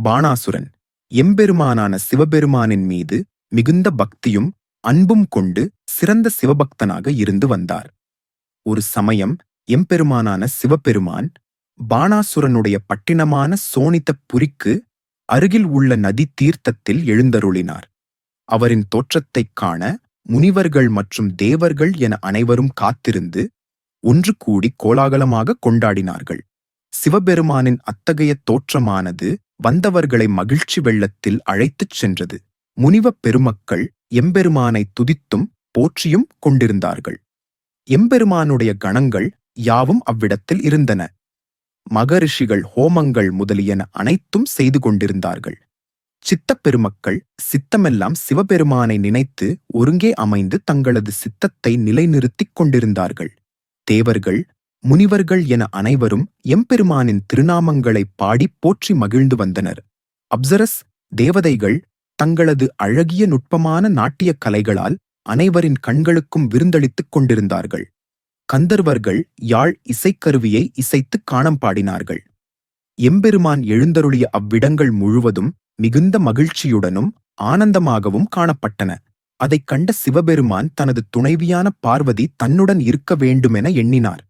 பாணாசுரன் எம்பெருமானான சிவபெருமானின் மீது மிகுந்த பக்தியும் அன்பும் கொண்டு சிறந்த சிவபக்தனாக இருந்து வந்தார். ஒரு சமயம் எம்பெருமானான சிவபெருமான் பாணாசுரனுடைய பட்டினமான சோனிதபுரிக்கு அருகில் உள்ள நதி தீர்த்தத்தில் எழுந்தருளினார். அவரின் தோற்றத்தைக் காண முனிவர்கள் மற்றும் தேவர்கள் என அனைவரும் காத்திருந்து ஒன்று கூடி கோலாகலமாக கொண்டாடினார்கள். சிவபெருமானின் அத்தகைய தோற்றமானது வந்தவர்களை மகிழ்ச்சி வெள்ளத்தில் அழைத்துச் சென்றது. முனிவப் பெருமக்கள் எம்பெருமானை துதித்தும் போற்றியும் கொண்டிருந்தார்கள். எம்பெருமானுடைய கணங்கள் யாவும் அவ்விடத்தில் இருந்தன. மகரிஷிகள் ஹோமங்கள் முதலியன அனைத்தும் செய்து கொண்டிருந்தார்கள். சித்தப் பெருமக்கள் சித்தமெல்லாம் சிவபெருமானை நினைத்து ஒருங்கே அமைந்து தங்களது சித்தத்தை நிலைநிறுத்திக் கொண்டிருந்தார்கள். தேவர்கள் முனிவர்கள் என அனைவரும் எம்பெருமானின் திருநாமங்களை பாடி போற்றி மகிழ்ந்து வந்தனர். அப்சரஸ் தேவதைகள் தங்களது அழகிய நுட்பமான நாட்டிய கலைகளால் அனைவரின் கண்களுக்கும் விருந்தளித்துக் கொண்டிருந்தார்கள். கந்தர்வர்கள் யாழ் இசைக்கருவியை இசைத்து கானம் பாடினார்கள். எம்பெருமான் எழுந்தருளிய அவ்விடங்கள் முழுவதும் மிகுந்த மகிழ்ச்சியுடனும் ஆனந்தமாகவும் காணப்பட்டன. அதைக் கண்ட சிவபெருமான் தனது துணைவியான பார்வதி தன்னுடன் இருக்க வேண்டுமென எண்ணினார்.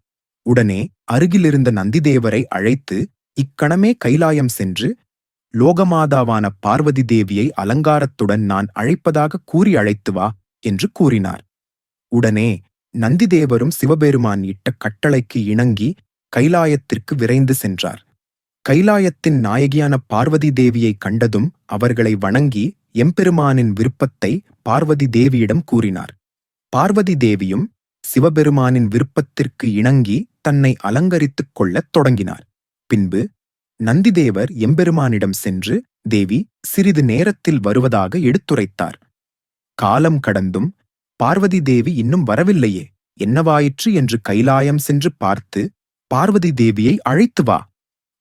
உடனே அருகிலிருந்த நந்திதேவரை அழைத்து இக்கணமே கைலாயம் சென்று லோகமாதாவான பார்வதி தேவியை அலங்காரத்துடன் நான் அழைப்பதாக கூறி அழைத்து வா என்று கூறினார். உடனே நந்திதேவரும் சிவபெருமான் இட்ட கட்டளைக்கு இணங்கி கைலாயத்திற்கு விரைந்து சென்றார். கைலாயத்தின் நாயகியான பார்வதி தேவியை கண்டதும் அவர்களை வணங்கி எம்பெருமானின் விருப்பத்தை பார்வதி தேவியிடம் கூறினார். பார்வதி தேவியும் சிவபெருமானின் விருப்பத்திற்கு இணங்கி தன்னை அலங்கரித்துக் கொள்ளத் தொடங்கினார். பின்பு நந்திதேவர் எம்பெருமானிடம் சென்று தேவி சிறிது நேரத்தில் வருவதாக எடுத்துரைத்தார். காலம் கடந்தும் பார்வதி தேவி இன்னும் வரவில்லையே, என்னவாயிற்று என்று கைலாயம் சென்று பார்த்து பார்வதி தேவியை அழைத்து வா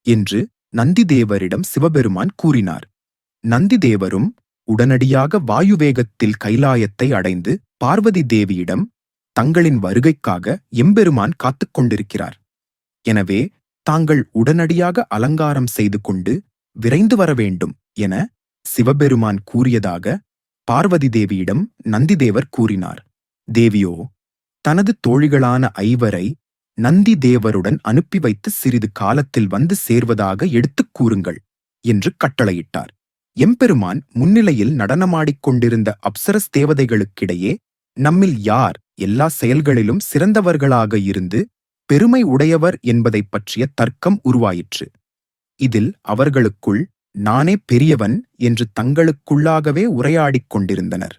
என்று நந்திதேவரிடம் சிவபெருமான் கூறினார். நந்திதேவரும் உடனடியாக வாயுவேகத்தில் கைலாயத்தை அடைந்து பார்வதி தேவியிடம் தங்களின் வருகைக்காக எம்பெருமான் காத்துக் கொண்டிருக்கிறார், எனவே தாங்கள் உடனடியாக அலங்காரம் செய்து கொண்டு விரைந்து வர வேண்டும் என சிவபெருமான் கூறியதாக பார்வதி தேவியிடம் நந்திதேவர் கூறினார். தேவியோ தனது தோழிகளான ஐவரை நந்திதேவருடன் அனுப்பி வைத்து சிறிது காலத்தில் வந்து சேர்வதாக எடுத்துக் கூறுங்கள் என்று கட்டளையிட்டார். எம்பெருமான் முன்னிலையில் நடனமாடிக் கொண்டிருந்த அப்சரஸ் தேவதைகளுக்கிடையே நம்மில் யார் எல்லா செயல்களிலும் சிறந்தவர்களாக இருந்து பெருமை உடையவர் என்பதைப் பற்றிய தர்க்கம் உருவாயிற்று. இதில் அவர்களுக்குள் நானே பெரியவன் என்று தங்களுக்குள்ளாகவே உரையாடிக் கொண்டிருந்தனர்.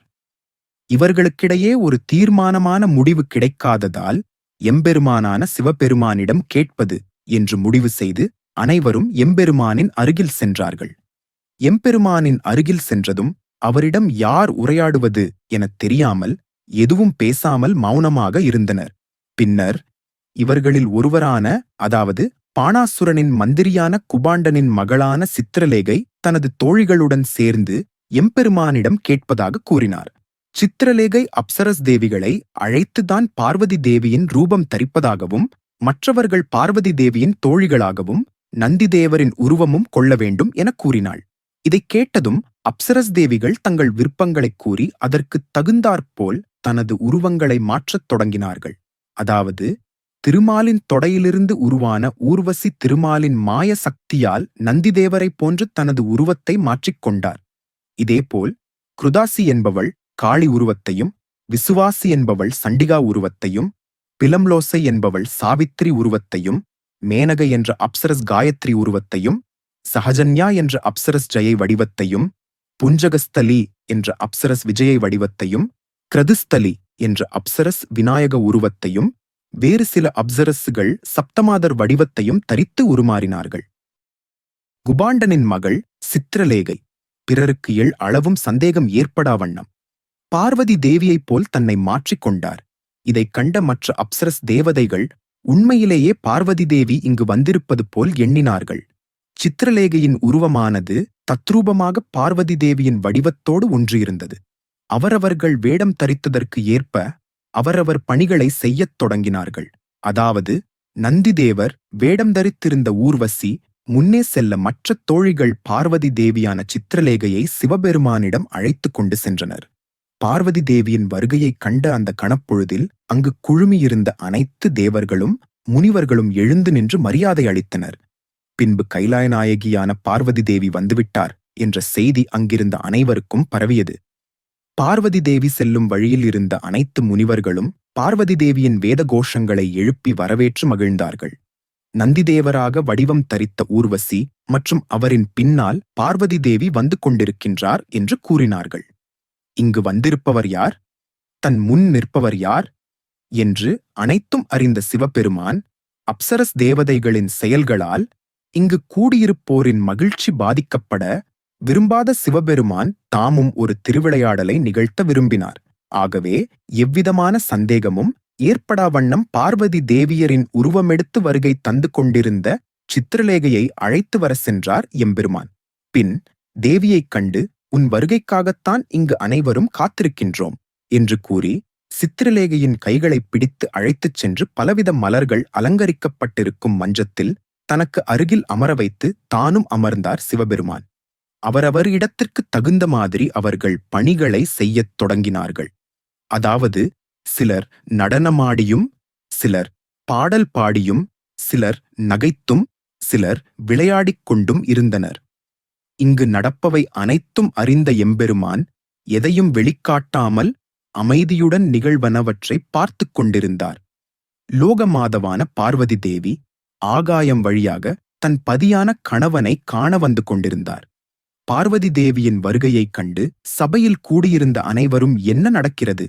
இவர்களுக்கிடையே ஒரு தீர்மானமான முடிவு கிடைக்காததால் எம்பெருமானான சிவபெருமானிடம் கேட்பது என்று முடிவு செய்து அனைவரும் எம்பெருமானின் அருகில் சென்றார்கள். எம்பெருமானின் அருகில் சென்றதும் அவரிடம் யார் உரையாடுவது எனத் தெரியாமல் எதுவும் பேசாமல் மௌனமாக இருந்தனர். பின்னர் இவர்களில் ஒருவரான, அதாவது பாணாசுரனின் மந்திரியான குபாண்டனின் மகளான சித்திரலேகை தனது தோழிகளுடன் சேர்ந்து எம்பெருமானிடம் கேட்பதாக கூறினார். சித்திரலேகை அப்சரஸ் தேவிகளை அழைத்துதான் பார்வதி தேவியின் ரூபம் தரிப்பதாகவும் மற்றவர்கள் பார்வதி தேவியின் தோழிகளாகவும் நந்திதேவரின் உருவமும் கொள்ள வேண்டும் என கூறினாள். இதைக் கேட்டதும் அப்சரஸ் தேவிகள் தங்கள் விருப்பங்களைக் கூறி அதற்கு தகுந்தாற்போல் தனது உருவங்களை மாற்றத் தொடங்கினார்கள். அதாவது திருமாலின் தொடையிலிருந்து உருவான ஊர்வசி திருமாலின் மாய சக்தியால் நந்திதேவரைப் போன்று தனது உருவத்தை மாற்றிக்கொண்டார். இதேபோல் கிருதாசி என்பவள் காளி உருவத்தையும், விசுவாசி என்பவள் சண்டிகா உருவத்தையும், பிலம்லோசை என்பவள் சாவித்திரி உருவத்தையும், மேனகை என்ற அப்சரஸ் காயத்ரி உருவத்தையும், சஹஜன்யா என்ற அப்சரஸ் ஜெயை வடிவத்தையும், புஞ்சகஸ்தலி என்ற அப்சரஸ் விஜயை வடிவத்தையும், கிரதுஸ்தலி என்ற அப்சரஸ் விநாயக உருவத்தையும், வேறு சில அப்சரஸ்கள் சப்தமாதர் வடிவத்தையும் தரித்து உருமாறினார்கள். குபாண்டனின் மகள் சித்திரலேகை பிறருக்கு அளவும் சந்தேகம் ஏற்படா வண்ணம் பார்வதி தேவியைப் போல் தன்னை மாற்றிக்கொண்டார். இதைக் கண்ட மற்ற அப்சரஸ் தேவதைகள் உண்மையிலேயே பார்வதி தேவி இங்கு வந்திருப்பது போல் எண்ணினார்கள். சித்திரலேகையின் உருவமானது தத்ரூபமாக பார்வதி தேவியின் வடிவத்தோடு ஒன்றியிருந்தது. அவரவர்கள் வேடம் தரித்ததற்கு ஏற்ப அவரவர் பணிகளை செய்யத் தொடங்கினார்கள். அதாவது நந்திதேவர் வேடம் தரித்திருந்த ஊர்வசி முன்னே செல்ல மற்ற தோழிகள் பார்வதி தேவியான சித்திரலேகையை சிவபெருமானிடம் அழைத்து கொண்டு சென்றனர். பார்வதி தேவியின் வருகையைக் கண்ட அந்த கணப்பொழுதில் அங்கு குழுமியிருந்த அனைத்து தேவர்களும் முனிவர்களும் எழுந்து நின்று மரியாதை அளித்தனர். பின்பு கைலாய நாயகியான பார்வதி தேவி வந்துவிட்டார் என்ற செய்தி அங்கிருந்த அனைவருக்கும் பரவியது. பார்வதி தேவி செல்லும் வழியில் இருந்த அனைத்து முனிவர்களும் பார்வதி தேவியின் வேத கோஷங்களை எழுப்பி வரவேற்று மகிழ்ந்தார்கள். நந்திதேவராக வடிவம் தரித்த ஊர்வசி மற்றும் அவரின் பின்னால் பார்வதி தேவி வந்து கொண்டிருக்கின்றார் என்று கூறினார்கள். இங்கு வந்திருப்பவர் யார்? தன் முன் நிற்பவர் யார்? என்று அனைத்தும் அறிந்த சிவபெருமான் அப்சரஸ் தேவதைகளின் செயல்களால் இங்கு கூடியிருப்போரின் மகிழ்ச்சி பாதிக்கப்பட விரும்பாத சிவபெருமான் தாமும் ஒரு திருவிளையாடலை நிகழ்த்த விரும்பினார். ஆகவே எவ்விதமான சந்தேகமும் ஏற்படா வண்ணம் பார்வதி தேவியரின் உருவமெடுத்து வருகை தந்து கொண்டிருந்த சித்திரலேகையை அழைத்து வர சென்றார் எம்பெருமான். பின் தேவியைக் கண்டு, உன் வருகைக்காகத்தான் இங்கு அனைவரும் காத்திருக்கின்றோம் என்று கூறி சித்திரலேகையின் கைகளை பிடித்து அழைத்துச் சென்று பலவித மலர்கள் அலங்கரிக்கப்பட்டிருக்கும் மஞ்சத்தில் தனக்கு அருகில் அமர வைத்து தானும் அமர்ந்தார் சிவபெருமான். அவரவர் இடத்திற்கு தகுந்த மாதிரி அவர்கள் பணிகளை செய்யத் தொடங்கினார்கள். அதாவது சிலர் நடனமாடியும், சிலர் பாடல் பாடியும், சிலர் நகைத்தும், சிலர் விளையாடிக் கொண்டும் இருந்தனர். இங்கு நடப்பவை அனைத்தும் அறிந்த எம்பெருமான் எதையும் வெளிக்காட்டாமல் அமைதியுடன் நிகழ்வனவற்றை பார்த்து கொண்டிருந்தார். லோகமாதவான பார்வதி தேவி ஆகாயம் வழியாக தன் பதியான கணவனை காண வந்து கொண்டிருந்தார். பார்வதி தேவியின் வருகையைக் கண்டு சபையில் கூடியிருந்த அனைவரும் என்ன நடக்கிறது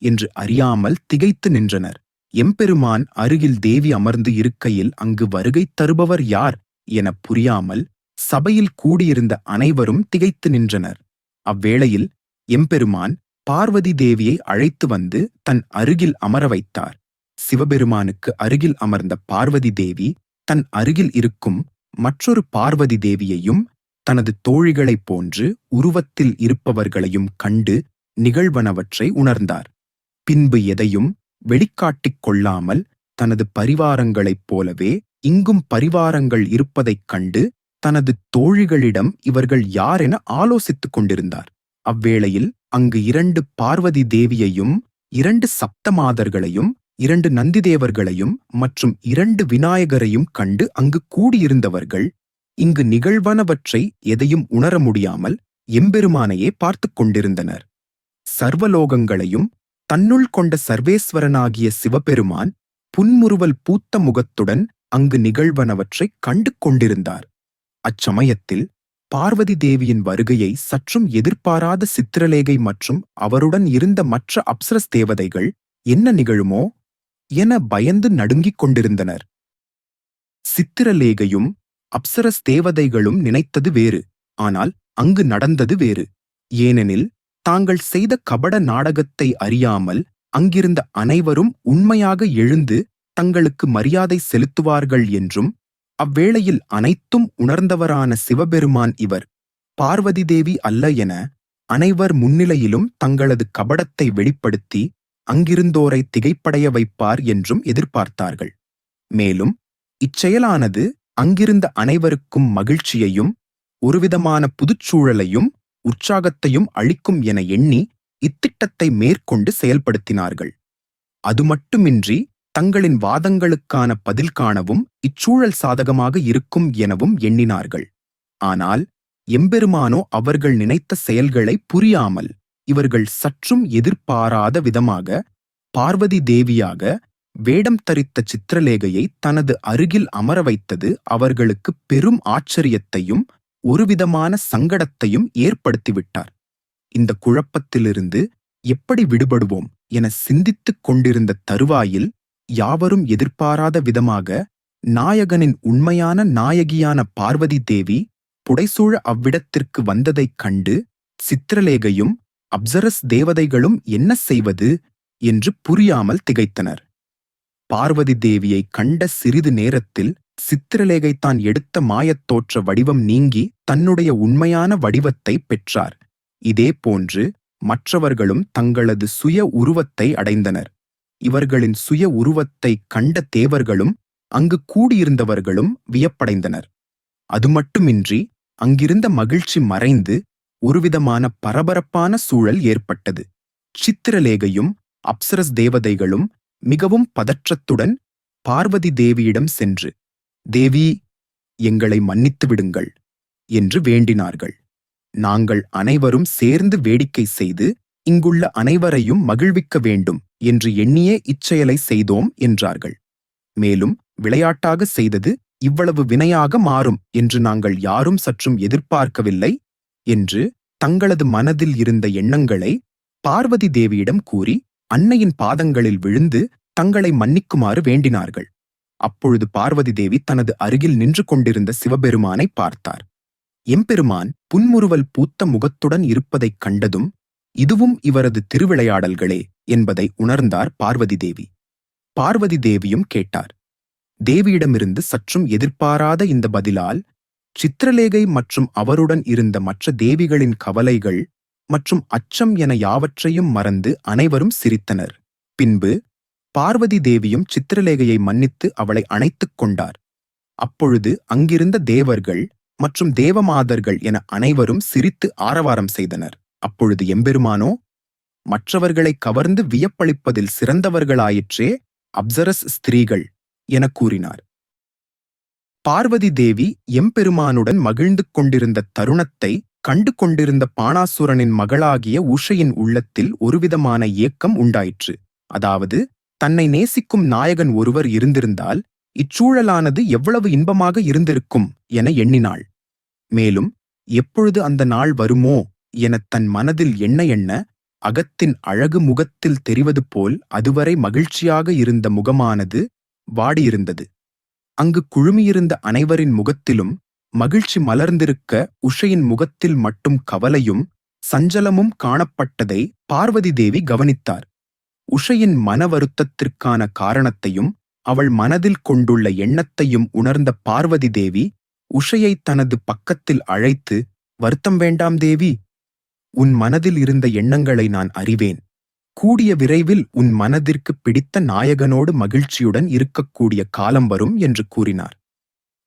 என்று அறியாமல் திகைத்து நின்றனர். எம்பெருமான் அருகில் தேவி அமர்ந்து இருக்கையில் அங்கு வருகை தருபவர் யார் என புரியாமல் சபையில் கூடியிருந்த அனைவரும் திகைத்து நின்றனர். அவ்வேளையில் எம்பெருமான் பார்வதி தேவியை அழைத்து வந்து தன் அருகில் அமர வைத்தார். சிவபெருமானுக்கு அருகில் அமர்ந்த பார்வதி தேவி தன் அருகில் இருக்கும் மற்றொரு பார்வதி தேவியையும் தனது தோழிகளைப் போன்று உருவத்தில் இருப்பவர்களையும் கண்டு நிகழ்வனவற்றை உணர்ந்தார். பின்பு எதையும் வெளிக்காட்டிக் கொள்ளாமல் தனது பரிவாரங்களைப் போலவே இங்கும் பரிவாரங்கள் இருப்பதைக் கண்டு தனது தோழிகளிடம் இவர்கள் யாரென ஆலோசித்துக் கொண்டிருந்தார். அவ்வேளையில் அங்கு 2 பார்வதி தேவியையும் 2 சப்தமாதர்களையும் 2 நந்திதேவர்களையும் மற்றும் 2 விநாயகரையும் கண்டு அங்கு கூடியிருந்தவர்கள் இங்கு நிகழ்வனவற்றை எதையும் உணர முடியாமல் எம்பெருமானையே பார்த்து கொண்டிருந்தனர். சர்வலோகங்களையும் தன்னுள் கொண்ட சர்வேஸ்வரனாகிய சிவபெருமான் புன்முறுவல் பூத்த முகத்துடன் அங்கு நிகழ்வனவற்றை கண்டு கொண்டிருந்தார். அச்சமயத்தில் பார்வதி தேவியின் வருகையை சற்றும் எதிர்பாராத சித்திரலேகை மற்றும் அவருடன் இருந்த மற்ற அப்சரஸ் தேவதைகள் என்ன நிகழுமோ என பயந்து நடுங்கிக் கொண்டிருந்தனர். சித்திரலேகையும் அப்சரஸ் தேவதைகளும் நினைத்தது வேறு, ஆனால் அங்கு நடந்தது வேறு. ஏனெனில் தாங்கள் செய்த கபட நாடகத்தை அறியாமல் அங்கிருந்த அனைவரும் உண்மையாக எழுந்து தங்களுக்கு மரியாதை செலுத்துவார்கள் என்றும், அவ்வேளையில் அனைத்தும் உணர்ந்தவரான சிவபெருமான் இவர் பார்வதி தேவி அல்ல என அனைவர் முன்னிலையிலும் தங்களது கபடத்தை வெளிப்படுத்தி அங்கிருந்தோரை திகைப்படைய வைப்பார் என்றும் எதிர்பார்த்தார்கள். மேலும் இச்செயலானது அங்கிருந்த அனைவருக்கும் மகிழ்ச்சியையும் ஒருவிதமான புதுச்சூழலையும் உற்சாகத்தையும் அளிக்கும் என எண்ணி இத்திட்டத்தை மேற்கொண்டு செயல்படுத்தினார்கள். அது மட்டுமின்றி தங்களின் வாதங்களுக்கான பதில் காணவும் இச்சூழல் சாதகமாக இருக்கும் எனவும் எண்ணினார்கள். ஆனால் எம்பெருமானோ அவர்கள் நினைத்த செயல்களை புரியாமல் இவர்கள் சற்றும் எதிர்பாராத விதமாக பார்வதி தேவியாக வேடம் தரித்த சித்திரலேகையை தனது அருகில் அமர வைத்தது அவர்களுக்கு பெரும் ஆச்சரியத்தையும் ஒருவிதமான சங்கடத்தையும் ஏற்படுத்திவிட்டார். இந்த குழப்பத்திலிருந்து எப்படி விடுபடுவோம் என சிந்தித்துக் கொண்டிருந்த தருவாயில் யாவரும் எதிர்பாராத விதமாக நாயகனின் உண்மையான நாயகியான பார்வதி தேவி புடைசூழ அவ்விடத்திற்கு வந்ததைக் கண்டு சித்திரலேகையும் அப்சரஸ் தேவதைகளும் என்ன செய்வது என்று புரியாமல் திகைத்தனர். பார்வதி தேவியை கண்ட சிறிது நேரத்தில் சித்திரலேகை தான் எடுத்த மாயத்தோற்ற வடிவம் நீங்கி தன்னுடைய உண்மையான வடிவத்தை பெற்றார். இதே போன்று மற்றவர்களும் தங்களது சுய உருவத்தை அடைந்தனர். இவர்களின் சுய உருவத்தை கண்ட தேவர்களும் அங்கு கூடியிருந்தவர்களும் வியப்படைந்தனர். அது மட்டுமின்றி அங்கிருந்த மகிழ்ச்சி மறைந்து ஒருவிதமான பரபரப்பான சூழல் ஏற்பட்டது. சித்திரலேகையும் அப்சரஸ் தேவதைகளும் மிகவும் பதற்றத்துடன் பார்வதி தேவியிடம் சென்று, தேவி, எங்களை மன்னித்து விடுங்கள் என்று வேண்டினார்கள். நாங்கள் அனைவரும் சேர்ந்து வேடிக்கை செய்து இங்குள்ள அனைவரையும் மகிழ்விக்க வேண்டும் என்று எண்ணியே இச்செயலை செய்தோம் என்றார்கள். மேலும் விளையாட்டாக செய்தது இவ்வளவு வினையாக மாறும் என்று நாங்கள் யாரும் சற்றும் எதிர்பார்க்கவில்லை என்று தங்களது மனதில் இருந்த எண்ணங்களை பார்வதி தேவியிடம் கூறி அன்னையின் பாதங்களில் விழுந்து தங்களை மன்னிக்குமாறு வேண்டினார்கள். அப்பொழுது பார்வதி தேவி தனது அருகில் நின்று கொண்டிருந்த சிவபெருமானை பார்த்தார். எம்பெருமான் புன்முறுவல் பூத்த முகத்துடன் இருப்பதைக் கண்டதும், இதுவும் இவரது திருவிளையாடல்களே என்பதை உணர்ந்தார் பார்வதி தேவி. பார்வதி தேவியும் கேட்டார். தேவியிடமிருந்து சற்றும் எதிர்பாராத இந்த பதிலால் சித்திரலேகை மற்றும் அவருடன் இருந்த மற்ற தேவிகளின் கவலைகள் மற்றும் அச்சம் என யாவற்றையும் மறந்து அனைவரும் சிரித்தனர். பின்பு பார்வதி தேவியும் சித்திரலேகையை மன்னித்து அவளை அணைத்துக் கொண்டார். அப்பொழுது அங்கிருந்த தேவர்கள் மற்றும் தேவமாதர்கள் என அனைவரும் சிரித்து ஆரவாரம் செய்தனர். அப்பொழுது எம்பெருமானோ, மற்றவர்களை கவர்ந்து வியப்பளிப்பதில் சிறந்தவர்களாயிற்றே அப்சரஸ் ஸ்திரீகள் என கூறினார். பார்வதி தேவி எம்பெருமானுடன் மகிழ்ந்து கொண்டிருந்த தருணத்தை கண்டு கொண்டிருந்த பாணாசுரனின் மகளாகிய உஷையின் உள்ளத்தில் ஒருவிதமான ஏக்கம் உண்டாயிற்று. அதாவது, தன்னை நேசிக்கும் நாயகன் ஒருவர் இருந்திருந்தால் இச்சூழலானது எவ்வளவு இன்பமாக இருந்திருக்கும் என எண்ணினாள். மேலும் எப்பொழுது அந்த நாள் வருமோ என தன் மனதில் எண்ண அகத்தின் அழகு முகத்தில் தெரிவது போல் அதுவரை மகிழ்ச்சியாக இருந்த முகமானது வாடியிருந்தது. அங்கு குழுமியிருந்த அனைவரின் முகத்திலும் மகிழ்ச்சி மலர்ந்திருக்க உஷையின் முகத்தில் மட்டும் கவலையும் சஞ்சலமும் காணப்பட்டதை பார்வதி தேவி கவனித்தார். உஷையின் மன வருத்தத்திற்கான காரணத்தையும் அவள் மனதில் கொண்டுள்ள எண்ணத்தையும் உணர்ந்த பார்வதி தேவி உஷையை தனது பக்கத்தில் அழைத்து, வருத்தம் வேண்டாம் தேவி, உன் மனதில் இருந்த எண்ணங்களை நான் அறிவேன். கூடிய விரைவில் உன் மனதிற்கு பிடித்த நாயகனோடு மகிழ்ச்சியுடன் இருக்கக்கூடிய காலம் வரும் என்று கூறினார்.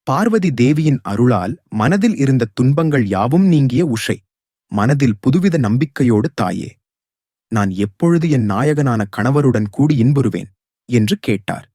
பார்வதி தேவியின் அருளால் மனதில் இருந்த துன்பங்கள் யாவும் நீங்கிய உஷை மனதில் புதுவித நம்பிக்கையோடு, தாயே, நான் எப்பொழுது என் நாயகனான கணவருடன் கூடி இன்புறுவேன் என்று கேட்டார்.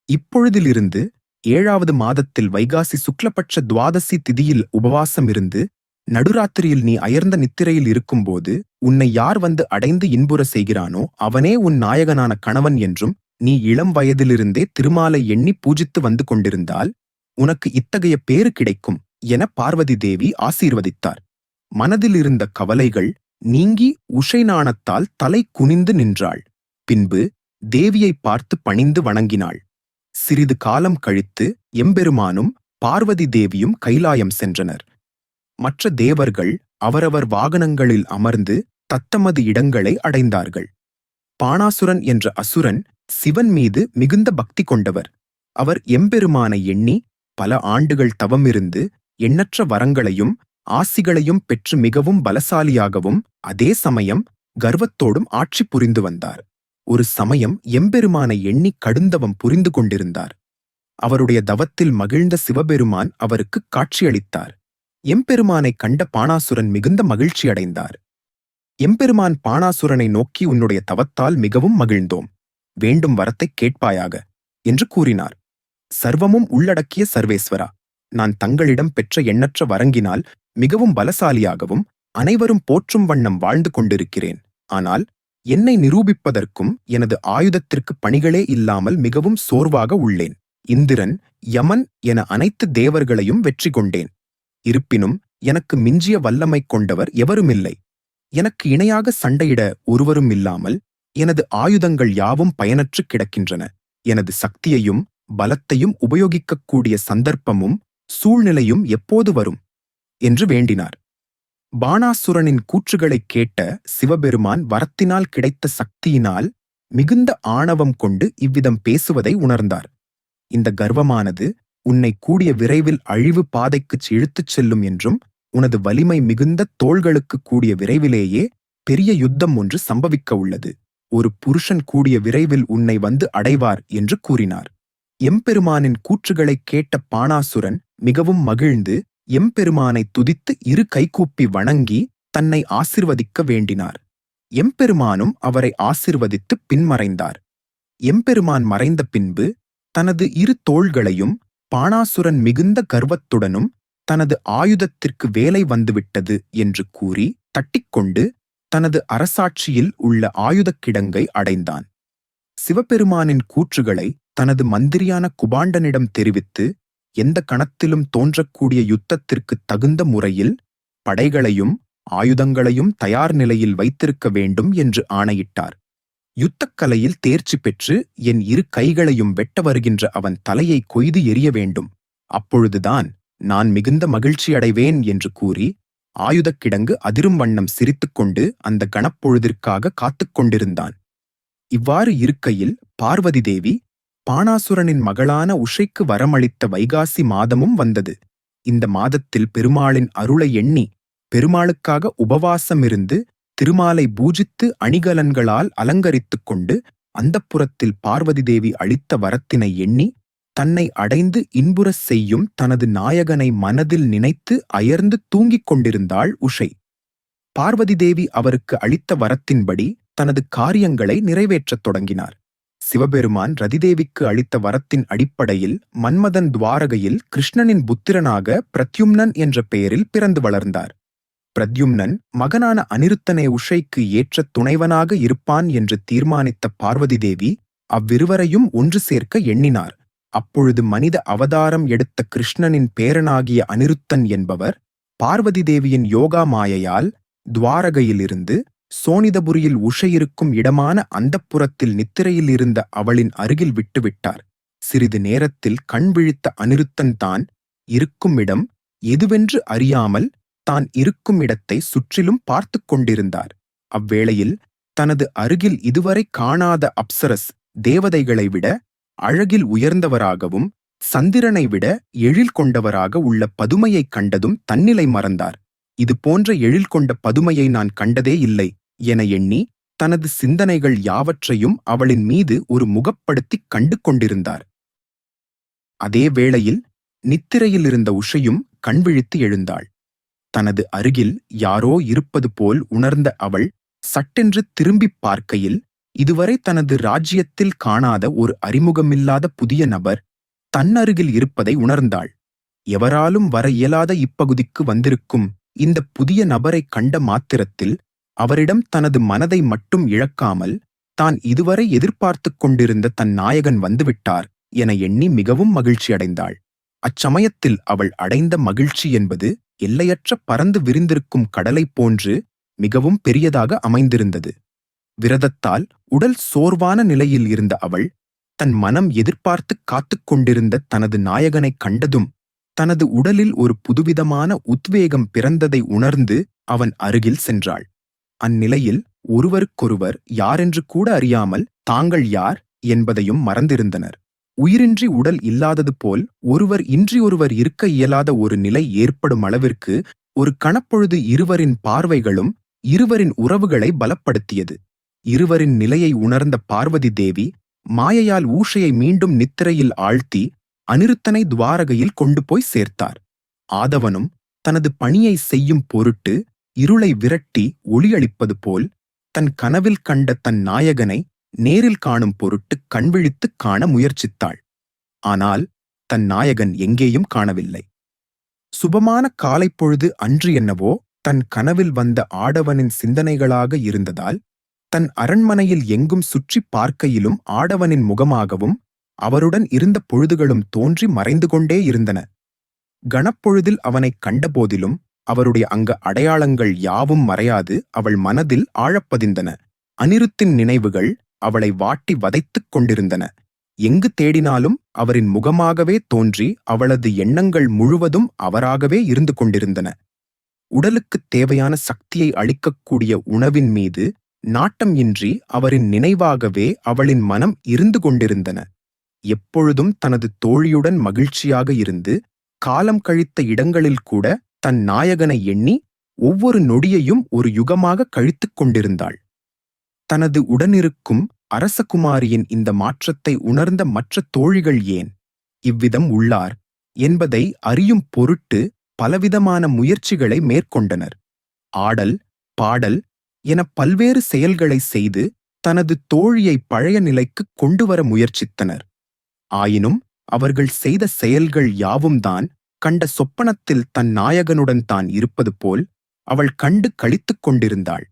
இப்பொழுதிலிருந்து 7வது மாதத்தில் வைகாசி சுக்லபட்ச துவாதசி திதியில் உபவாசம் இருந்து நடுராத்திரியில் நீ அயர்ந்த நித்திரையில் இருக்கும்போது உன்னை யார் வந்து அடைந்து இன்புற செய்கிறானோ அவனே உன் நாயகனான கணவன் என்றும் நீ இளம் வயதிலிருந்தே திருமாலை எண்ணி பூஜித்து வந்து கொண்டிருந்தால் உனக்கு இத்தகைய பேறு கிடைக்கும் என பார்வதி தேவி ஆசீர்வதித்தார். மனதில் இருந்த கவலைகள் நீங்கி உஷை நாணத்தால் தலை குனிந்து நின்றாள். பின்பு தேவியை பார்த்து பணிந்து வணங்கினாள். சிறிது காலம் கழித்து எம்பெருமானும் பார்வதி தேவியும் கைலாயம் சென்றனர். மற்ற தேவர்கள் அவரவர் வாகனங்களில் அமர்ந்து தத்தமது இடங்களை அடைந்தார்கள். பாணாசுரன் என்ற அசுரன் சிவன் மீது மிகுந்த பக்தி கொண்டவர். அவர் எம்பெருமானை எண்ணி பல ஆண்டுகள் தவமிருந்து எண்ணற்ற வரங்களையும் ஆசிகளையும் பெற்று மிகவும் பலசாலியாகவும் அதே சமயம் கர்வத்தோடும் ஆட்சி புரிந்து வந்தார். ஒரு சமயம் எம்பெருமானை எண்ணி கடுந்தவம் புரிந்து கொண்டிருந்தார். அவருடைய தவத்தில் மகிழ்ந்த சிவபெருமான் அவருக்கு காட்சியளித்தார். எம்பெருமானை கண்ட பாணாசுரன் மிகுந்த மகிழ்ச்சி அடைந்தார். எம்பெருமான் பாணாசுரனை நோக்கி, உன்னுடைய தவத்தால் மிகவும் மகிழ்ந்தோம், வேண்டும் வரத்தை கேட்பாயாக என்று கூறினார். சர்வமும் உள்ளடக்கிய சர்வேஸ்வரா, நான் தங்களிடம் பெற்ற எண்ணற்ற வரங்கினால் மிகவும் பலசாலியாகவும் அனைவரும் போற்றும் வண்ணம் வாழ்ந்து கொண்டிருக்கிறேன். ஆனால் என்னை நிரூபிப்பதற்கும் எனது ஆயுதத்திற்கு பணிகளே இல்லாமல் மிகவும் சோர்வாக உள்ளேன். இந்திரன், யமன் என அனைத்து தேவர்களையும் வெற்றி கொண்டேன். இருப்பினும் எனக்கு மிஞ்சிய வல்லமை கொண்டவர் எவருமில்லை. எனக்கு இணையாக சண்டையிட ஒருவரும் இல்லாமல் எனது ஆயுதங்கள் யாவும் பயனற்று கிடக்கின்றன. எனது சக்தியையும் பலத்தையும் உபயோகிக்கக்கூடிய சந்தர்ப்பமும் சூழ்நிலையும் எப்போது வரும் என்று வேண்டினார். பாணாசுரனின் கூற்றுகளைக் கேட்ட சிவபெருமான் வரத்தினால் கிடைத்த சக்தியினால் மிகுந்த ஆணவம் கொண்டு இவ்விதம் பேசுவதை உணர்ந்தார். இந்த கர்வமானது உன்னை கூடிய விரைவில் அழிவு பாதைக்குச் இழுத்துச் செல்லும் என்றும் உனது வலிமை மிகுந்த தோள்களுக்கு கூடிய விரைவிலேயே பெரிய யுத்தம் ஒன்று சம்பவிக்க உள்ளது. ஒரு புருஷன் கூடிய விரைவில் உன்னை வந்து அடைவார் என்று கூறினார். எம்பெருமானின் கூற்றுகளைக் கேட்ட பாணாசுரன் மிகவும் மகிழ்ந்து எம்பெருமானை துதித்து இரு கைகூப்பி வணங்கி தன்னை ஆசிர்வதிக்க வேண்டினார். எம்பெருமானும் அவரை ஆசிர்வதித்து பின்மறைந்தார். எம்பெருமான் மறைந்த பின்பு தனது இரு தோள்களையும் பாணாசுரன் மிகுந்த கர்வத்துடனும் தனது ஆயுதத்திற்கு வேலை வந்துவிட்டது என்று கூறி தட்டிக்கொண்டு தனது அரசாட்சியில் உள்ள ஆயுதக் கிடங்கை அடைந்தான். சிவபெருமானின் கூற்றுகளை தனது மந்திரியான குபாண்டனிடம் தெரிவித்து எந்த கணத்திலும் தோன்றக்கூடிய யுத்தத்திற்கு தகுந்த முறையில் படைகளையும் ஆயுதங்களையும் தயார் நிலையில் வைத்திருக்க வேண்டும் என்று ஆணையிட்டார். யுத்தக்கலையில் தேர்ச்சி பெற்று என் இரு கைகளையும் வெட்ட வருகின்ற அவன் தலையை கொய்து எறிய வேண்டும், அப்பொழுதுதான் நான் மிகுந்த மகிழ்ச்சி அடைவேன் என்று கூறி ஆயுதக் கிடங்கு அதிரும் வண்ணம் சிரித்துக்கொண்டு அந்த கணப்பொழுதிற்காக காத்துக் கொண்டிருந்தான். இவ்வாறு இருக்கையில் பார்வதி தேவி பாணாசுரனின் மகளான உஷைக்கு வரமளித்த வைகாசி மாதமும் வந்தது. இந்த மாதத்தில் பெருமாளின் அருளை எண்ணி பெருமாளுக்காக உபவாசமிருந்து திருமாலை பூஜித்து அணிகலன்களால் அலங்கரித்துக் கொண்டு அந்தப்புரத்தில் பார்வதி தேவி அளித்த வரத்தினை எண்ணி தன்னை அடைந்து இன்புறச் செய்யும் தனது நாயகனை மனதில் நினைத்து அயர்ந்து தூங்கிக் கொண்டிருந்தாள் உஷை. பார்வதி தேவி அவருக்கு அளித்த வரத்தின்படி தனது காரியங்களை நிறைவேற்றத் தொடங்கினார். சிவபெருமான் ரதிதேவிக்கு அளித்த வரத்தின் அடிப்படையில் மன்மதன் துவாரகையில் கிருஷ்ணனின் புத்திரனாக பிரத்யும்னன் என்ற பெயரில் பிறந்து வளர்ந்தார். பிரத்யும்னன் மகனான அனிருத்தனை உஷைக்கு ஏற்ற துணைவனாக இருப்பான் என்று தீர்மானித்த பார்வதி தேவி அவ்விருவரையும் ஒன்று சேர்க்க எண்ணினார். அப்பொழுது மனித அவதாரம் எடுத்த கிருஷ்ணனின் பேரனாகிய அனிருத்தன் என்பவர் பார்வதி தேவியின் யோகா மாயையால் துவாரகையிலிருந்து சோனிதபுரியில் உஷையிருக்கும் இடமான அந்தப்புரத்தில் நித்திரையில் இருந்த அவளின் அருகில் விட்டுவிட்டார். சிறிது நேரத்தில் கண் விழித்த அனிருத்தன் தான் இருக்கும் இடம் எதுவென்று அறியாமல் தான் இருக்கும் இடத்தை சுற்றிலும் பார்த்து கொண்டிருந்தார். அவ்வேளையில் தனது அருகில் இதுவரை காணாத அப்சரஸ் தேவதைகளை விட அழகில் உயர்ந்தவராகவும் சந்திரனை விட எழில் கொண்டவராக உள்ள பதுமையைக் கண்டதும் தன்னிலை மறந்தார். இது போன்ற எழில் கொண்ட பதுமையை நான் கண்டதே இல்லை என எண்ணி தனது சிந்தனைகள் யாவற்றையும் அவளின் மீது ஒரு முகப்படுத்திக் கண்டு கொண்டிருந்தார். அதே வேளையில் நித்திரையில் இருந்த உஷையும் கண்விழித்து எழுந்தாள். தனது அருகில் யாரோ இருப்பது போல் உணர்ந்த அவள் சட்டென்று திரும்பிப் பார்க்கையில் இதுவரை தனது ராஜ்யத்தில் காணாத ஒரு அறிமுகமில்லாத புதிய நபர் தன்னருகில் இருப்பதை உணர்ந்தாள். எவராலும் வர இயலாத இப்பகுதிக்கு வந்திருக்கும் இந்த புதிய நபரைக் கண்ட மாத்திரத்தில் அவரிடம் தனது மனதை மட்டும் இழக்காமல் தான் இதுவரை எதிர்பார்த்துக் கொண்டிருந்த தன் நாயகன் வந்துவிட்டார் என எண்ணி மிகவும் மகிழ்ச்சியடைந்தாள். அச்சமயத்தில் அவள் அடைந்த மகிழ்ச்சி என்பது எல்லையற்ற பறந்து விரிந்திருக்கும் கடலைப் போன்று மிகவும் பெரியதாக அமைந்திருந்தது. விரதத்தால் உடல் சோர்வான நிலையில் இருந்த அவள் தன் மனம் எதிர்பார்த்து காத்துக் கொண்டிருந்த தனது நாயகனைக் கண்டதும் தனது உடலில் ஒரு புதுவிதமான உத்வேகம் பிறந்ததை உணர்ந்து அவன் அருகில் சென்றாள். அந்நிலையில் ஒருவருக்கொருவர் யாரென்று கூட அறியாமல் தாங்கள் யார் என்பதையும் மறந்திருந்தனர். உயிரின்றி உடல் இல்லாதது போல் ஒருவர் இன்றியொருவர் இருக்க இயலாத ஒரு நிலை ஏற்படும் அளவிற்கு ஒரு கணப்பொழுது இருவரின் பார்வைகளும் இருவரின் உறவுகளை பலப்படுத்தியது. இருவரின் நிலையை உணர்ந்த பார்வதி தேவி மாயையால் ஊஷையை மீண்டும் நித்திரையில் ஆழ்த்தி அனிருத்தனை துவாரகையில் கொண்டு போய் சேர்த்தார். ஆதவனும் தனது பணியை செய்யும் பொருட்டு இருளை விரட்டி ஒளியளிப்பது போல் தன் கனவில் கண்ட தன் நாயகனை நேரில் காணும் பொருட்டு கண்விழித்துக் காண முயற்சித்தாள். ஆனால் தன் நாயகன் எங்கேயும் காணவில்லை. சுபமான காலைப்பொழுது அன்று என்னவோ தன் கனவில் வந்த ஆடவனின் சிந்தனைகளாக இருந்ததால் தன் அரண்மனையில் எங்கும் சுற்றி பார்க்கையிலும் ஆடவனின் முகமாகவும் அவருடன் இருந்த பொழுதுகளும் தோன்றி மறைந்து கொண்டே இருந்தன. கணப்பொழுதில் அவனைக் கண்டபோதிலும் அவருடைய அங்க அடையாளங்கள் யாவும் மறையாது அவள் மனதில் ஆழப்பதிந்தன. அனிருத்தின் நினைவுகள் அவளை வாட்டி வதைத்துக் கொண்டிருந்தன. எங்கு தேடினாலும் அவரின் முகமாகவே தோன்றி அவளது எண்ணங்கள் முழுவதும் அவராகவே இருந்து கொண்டிருந்தன. உடலுக்குத் தேவையான சக்தியை அளிக்கக்கூடிய உணவின் மீது நாட்டம் இன்றி அவரின் நினைவாகவே அவளின் மனம் இருந்து கொண்டிருந்தன. எப்பொழுதும் தனது தோழியுடன் மகிழ்ச்சியாக இருந்து காலம் கழித்த இடங்களில் கூட தன் நாயகனை எண்ணி ஒவ்வொரு நொடியையும் ஒரு யுகமாக கழித்துக் கொண்டிருந்தாள். தனது உடனிருக்கும் அரசகுமாரியின் இந்த மாற்றத்தை உணர்ந்த மற்ற தோழிகள் ஏன் இவ்விதம் உள்ளார் என்பதை அறியும் பொருட்டு பலவிதமான முயற்சிகளை மேற்கொண்டனர். ஆடல், பாடல் என பல்வேறு செயல்களை செய்து தனது தோழியை பழைய நிலைக்கு கொண்டுவர முயற்சித்தனர். ஆயினும் அவர்கள் செய்த செயல்கள் யாவும்தான் கண்ட சொப்பனத்தில் தன் நாயகனுடன் தான் இருப்பது போல் அவள் கண்டு களித்துக் கொண்டிருந்தாள்.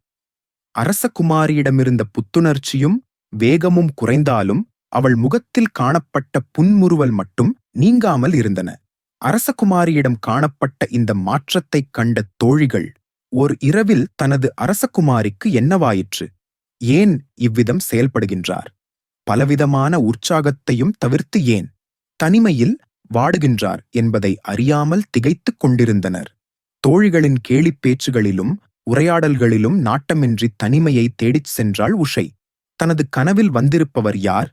அரசகுமாரியிடமிருந்த புத்துணர்ச்சியும் வேகமும் குறைந்தாலும் அவள் முகத்தில் காணப்பட்ட புன்முறுவல் மட்டும் நீங்காமல் இருந்தன. அரசகுமாரியிடம் காணப்பட்ட இந்த மாற்றத்தைக் கண்ட தோழிகள் ஓர் இரவில் தனது அரசகுமாரிக்கு என்னவாயிற்று, ஏன் இவ்விதம் செயல்படுகின்றார், பலவிதமான உற்சாகத்தையும் தவிர்த்து ஏன் தனிமையில் வாடுகின்றார் என்பதை அறியாமல் திகைத்துக் கொண்டிருந்தனர். தோழிகளின் கேலிப் பேச்சுகளிலும் உரையாடல்களிலும் நாட்டமின்றி தனிமையை தேடிச் சென்றாள் உஷை. தனது கனவில் வந்திருப்பவர் யார்,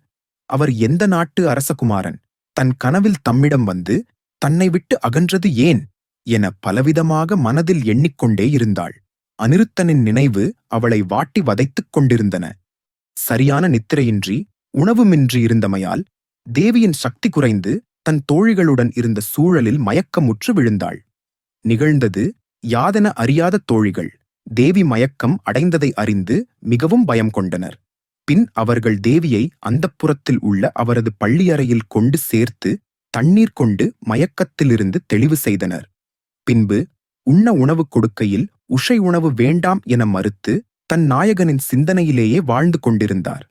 அவர் எந்த நாட்டு அரசகுமாரன், தன் கனவில் தம்மிடம் வந்து தன்னை விட்டு அகன்றது ஏன் என பலவிதமாக மனதில் எண்ணிக்கொண்டே இருந்தாள். அனிருத்தனின் நினைவு அவளை வாட்டி வதைத்துக் கொண்டிருந்தன. சரியான நித்திரையின்றி உணவுமின்றி இருந்தமையால் தேவியின் சக்தி குறைந்து தன் தோழிகளுடன் இருந்த சூழலில் மயக்கமுற்று விழுந்தாள். நிகழ்ந்தது யாதென அறியாத தோழிகள் தேவி மயக்கம் அடைந்ததை அறிந்து மிகவும் பயம் கொண்டனர். பின் அவர்கள் தேவியை அந்தப்புறத்தில் உள்ள அவரது பள்ளியறையில் கொண்டு சேர்த்து தண்ணீர் கொண்டு மயக்கத்திலிருந்து தெளிவு செய்தனர். பின்பு உண்ண உணவு கொடுக்கையில் உஷை உணவு வேண்டாம் என மறுத்து தன் நாயகனின் சிந்தனையிலேயே வாழ்ந்து கொண்டிருந்தார்.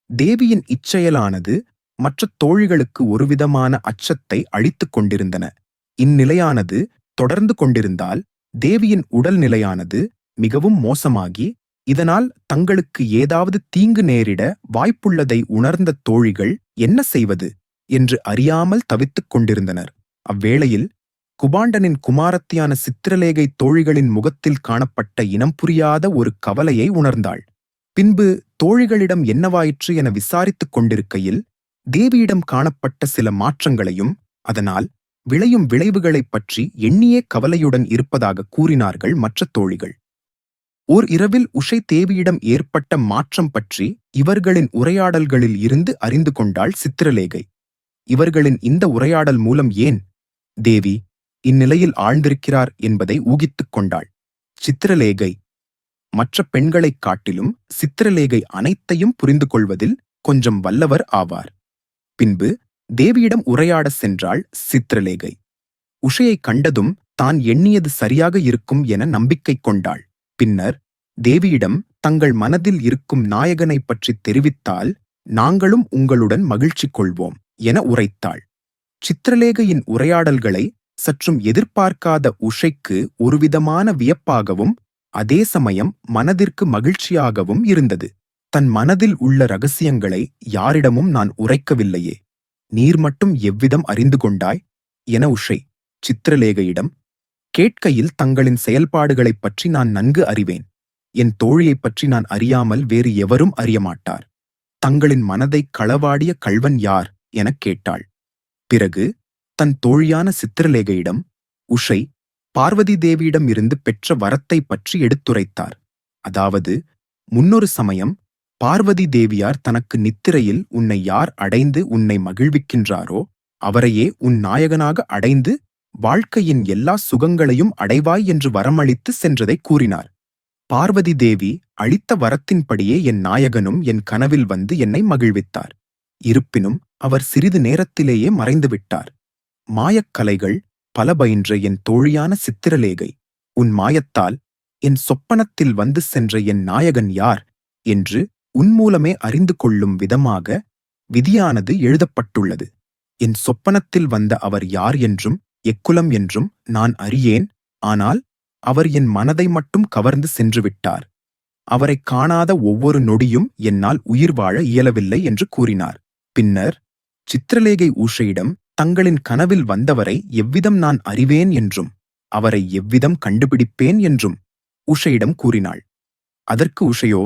தேவியின் இச்செயலானது மற்ற தோழிகளுக்கு ஒருவிதமான அச்சத்தை அளித்துக் கொண்டிருந்தன. இந்நிலையானது தொடர்ந்து கொண்டிருந்தால் தேவியின் உடல் நிலையானது மிகவும் மோசமாகி இதனால் தங்களுக்கு ஏதாவது தீங்கு நேரிட வாய்ப்புள்ளதை உணர்ந்த தோழிகள் என்ன செய்வது என்று அறியாமல் தவித்துக் கொண்டிருந்தனர். அவ்வேளையில் குபாண்டனின் குமாரத்தியான சித்திரலேகை தோழிகளின் முகத்தில் காணப்பட்ட இனம் புரியாத ஒரு கவலையை உணர்ந்தாள். பின்பு தோழிகளிடம் என்னவாயிற்று என விசாரித்துக் கொண்டிருக்கையில் தேவியிடம் காணப்பட்ட சில மாற்றங்களையும் அதனால் விளையும் விளைவுகளைப் பற்றி எண்ணியே கவலையுடன் இருப்பதாக கூறினார்கள் மற்ற தோழிகள். ஓர் இரவில் உஷை தேவியிடம் ஏற்பட்ட மாற்றம் பற்றி இவர்களின் உரையாடல்களில் இருந்து அறிந்து கொண்டாள் சித்திரலேகை. இவர்களின் இந்த உரையாடல் மூலம் ஏன் தேவி இந்நிலையில் ஆழ்ந்திருக்கிறார் என்பதை ஊகித்துக் கொண்டாள். சித்திரலேகை மற்ற பெண்களைக் காட்டிலும் சித்திரலேகை அனைத்தையும் புரிந்து கொள்வதில் கொஞ்சம் வல்லவர் ஆவார். பின்பு தேவியிடம் உரையாட சென்றாள் சித்திரலேகை. உஷையை கண்டதும் தான் எண்ணியது சரியாக இருக்கும் என நம்பிக்கை கொண்டாள். பின்னர் தேவியிடம் தங்கள் மனதில் இருக்கும் நாயகனை பற்றி தெரிவித்தால் நாங்களும் உங்களுடன் மகிழ்ச்சி கொள்வோம் என உரைத்தாள். சித்திரலேகையின் உரையாடல்களை சற்றும் எதிர்பார்க்காத உஷைக்கு ஒருவிதமான வியப்பாகவும் அதே சமயம் மனதிற்கு மகிழ்ச்சியாகவும் இருந்தது. தன் மனதில் உள்ள ரகசியங்களை யாரிடமும் நான் உரைக்கவில்லையே, நீர் மட்டும் எவ்விதம் அறிந்து கொண்டாய் என உஷை சித்திரலேகையிடம் கேட்கையில் தங்களின் செயல்பாடுகளைப் பற்றி நான் நன்கு அறிவேன். என் தோழியைப் பற்றி நான் அறியாமல் வேறு எவரும் அறியமாட்டார். தங்களின் மனதை களவாடிய கள்வன் யார் எனக் கேட்டாள். பிறகு தன் தோழியான சித்திரலேகையிடம் உஷை பார்வதி தேவியிடம் இருந்து பெற்ற வரத்தை பற்றி எடுத்துரைத்தார். அதாவது முன்னொரு சமயம் பார்வதி தேவியார் தனக்கு நித்திரையில் உன்னை யார் அடைந்து உன்னை மகிழ்விக்கின்றாரோ அவரையே உன் நாயகனாக அடைந்து வாழ்க்கையின் எல்லா சுகங்களையும் அடைவாய் என்று வரமளித்து சென்றதை கூறினார். பார்வதி தேவி அளித்த வரத்தின்படியே என் நாயகனும் என் கனவில் வந்து என்னை மகிழ்வித்தார். இருப்பினும் அவர் சிறிது நேரத்திலேயே மறைந்துவிட்டார். மாயக்கலைகள் பல பயின்ற என் தோழியான சித்திரலேகை, உன் மாயத்தால் என் சொப்பனத்தில் வந்து சென்ற என் நாயகன் யார் என்று உன் மூலமே அறிந்து கொள்ளும் விதமாக விதியானது எழுதப்பட்டுள்ளது. என் சொப்பனத்தில் வந்த அவர் யார் என்றும் எக்குலம் என்றும் நான் அறியேன். ஆனால் அவர் என் மனதை மட்டும் கவர்ந்து சென்றுவிட்டார். அவரைக் காணாத ஒவ்வொரு நொடியும் என்னால் உயிர் வாழ இயலவில்லை என்று கூறினார். பின்னர் சித்திரலேகை உஷையிடம் தங்களின் கனவில் வந்தவரை எவ்விதம் நான் அறிவேன் என்றும் அவரை எவ்விதம் கண்டுபிடிப்பேன் என்றும் உஷையிடம் கூறினாள். அதற்கு உஷையோ,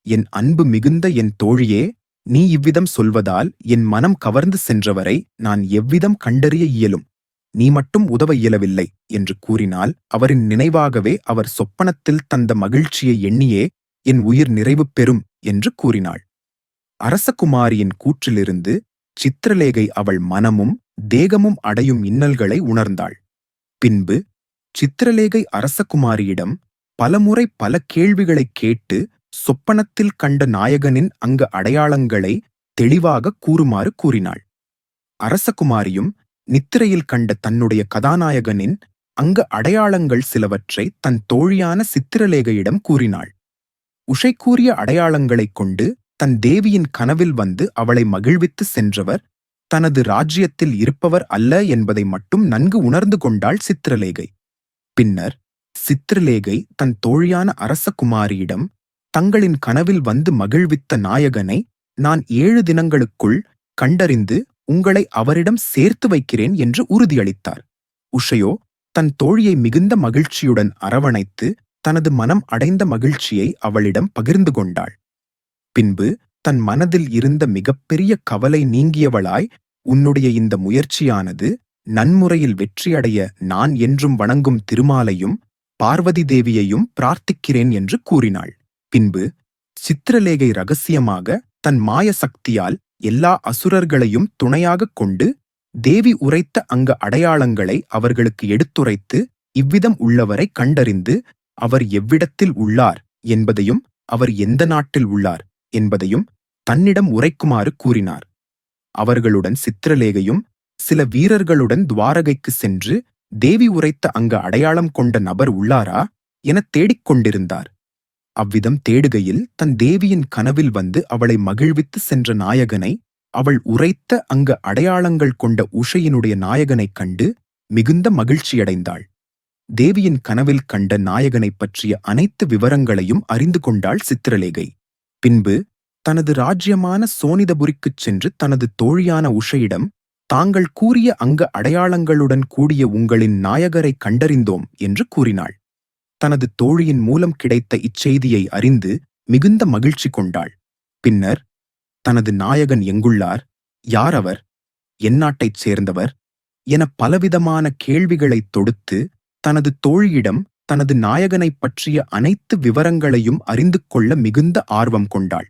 என் அன்பு மிகுந்த என் தோழியே, நீ இவ்விதம் சொல்வதால் என் மனம் கவர்ந்து சென்றவரை நான் எவ்விதம் கண்டறிய இயலும், நீ மட்டும் உதவ இயலவில்லை என்று கூறினால் அவரின் நினைவாகவே அவர் சொப்பனத்தில் தந்த மகிழ்ச்சியை எண்ணியே என் உயிர் நிறைவு பெறும் என்று கூறினாள். அரசகுமாரியின் கூற்றிலிருந்து சித்திரலேகை அவள் மனமும் தேகமும் அடையும் இன்னல்களை உணர்ந்தாள். பின்பு சித்திரலேகை அரசகுமாரியிடம் பலமுறை பல கேள்விகளைக் கேட்டு சொப்பனத்தில் கண்ட நாயகனின் அங்க அடையாளங்களை தெளிவாக கூறுமாறு கூறினாள். அரசகுமாரியும் நித்திரையில் கண்ட தன்னுடைய கதாநாயகனின் அங்க அடையாளங்கள் சிலவற்றை தன் தோழியான சித்திரலேகையிடம் கூறினாள். உஷை கூறிய அடையாளங்களைக் கொண்டு தன் தேவியின் கனவில் வந்து அவளை மகிழ்வித்து சென்றவர் தனது ராஜ்யத்தில் இருப்பவர் அல்ல என்பதை மட்டும் நன்கு உணர்ந்து கொண்டாள் சித்திரலேகை. பின்னர் சித்திரலேகை தன் தோழியான அரசகுமாரியிடம் தங்களின் கனவில் வந்து மகிழ்வித்த நாயகனை நான் 7 தினங்களுக்குள் கண்டறிந்து உங்களை அவரிடம் சேர்த்து வைக்கிறேன் என்று உறுதியளித்தார். உஷையோ தன் தோழியை மிகுந்த மகிழ்ச்சியுடன் அரவணைத்து தனது மனம் அடைந்த மகிழ்ச்சியை அவளிடம் பகிர்ந்து கொண்டாள். பின்பு தன் மனதில் இருந்த மிகப்பெரிய கவலை நீங்கியவளாய், உன்னுடைய இந்த முயற்சியானது நன்முறையில் வெற்றியடைய நான் என்றும் வணங்கும் திருமாலையும் பார்வதி தேவியையும் பிரார்த்திக்கிறேன் என்று கூறினாள். பின்பு சித்திரலேகை ரகசியமாக தன் மாய சக்தியால் எல்லா அசுரர்களையும் துணையாகக் கொண்டு தேவி உரைத்த அங்க அடையாளங்களை அவர்களுக்கு எடுத்துரைத்து இவ்விதம் உள்ளவரை கண்டறிந்து அவர் எவ்விடத்தில் உள்ளார் என்பதையும் அவர் எந்த நாட்டில் உள்ளார் என்பதையும் தன்னிடம் உரைக்குமாறு கூறினார். அவர்களுடன் சித்திரலேகையும் சில வீரர்களுடன் துவாரகைக்கு சென்று தேவி உரைத்த அங்க அடையாளம் கொண்ட நபர் உள்ளாரா என தேடிக் கொண்டிருந்தார். அவ்விதம் தேடுகையில் தன் தேவியின் கனவில் வந்து அவளை மகிழ்வித்து சென்ற நாயகனை, அவள் உரைத்த அங்க அடையாளங்கள் கொண்ட உஷையினுடைய நாயகனைக் கண்டு மிகுந்த மகிழ்ச்சியடைந்தாள். தேவியின் கனவில் கண்ட நாயகனைப் பற்றிய அனைத்து விவரங்களையும் அறிந்து கொண்டாள் சித்திரலேகை. பின்பு தனது ராஜ்யமான சோனிதபுரிக்குச் சென்று தனது தோழியான உஷையிடம், தாங்கள் கூறிய அங்க அடையாளங்களுடன் கூடிய உங்களின் நாயகரை கண்டறிந்தோம் என்று கூறினாள். தனது தோழியின் மூலம் கிடைத்த இச்செய்தியை அறிந்து மிகுந்த மகிழ்ச்சி கொண்டாள். பின்னர் தனது நாயகன் எங்குள்ளார், யார் அவர், எந்நாட்டைச் சேர்ந்தவர் என பலவிதமான கேள்விகளைத் தொடுத்து தனது தோழியிடம் தனது நாயகனைப் பற்றிய அனைத்து விவரங்களையும் அறிந்து கொள்ள மிகுந்த ஆர்வம் கொண்டாள்.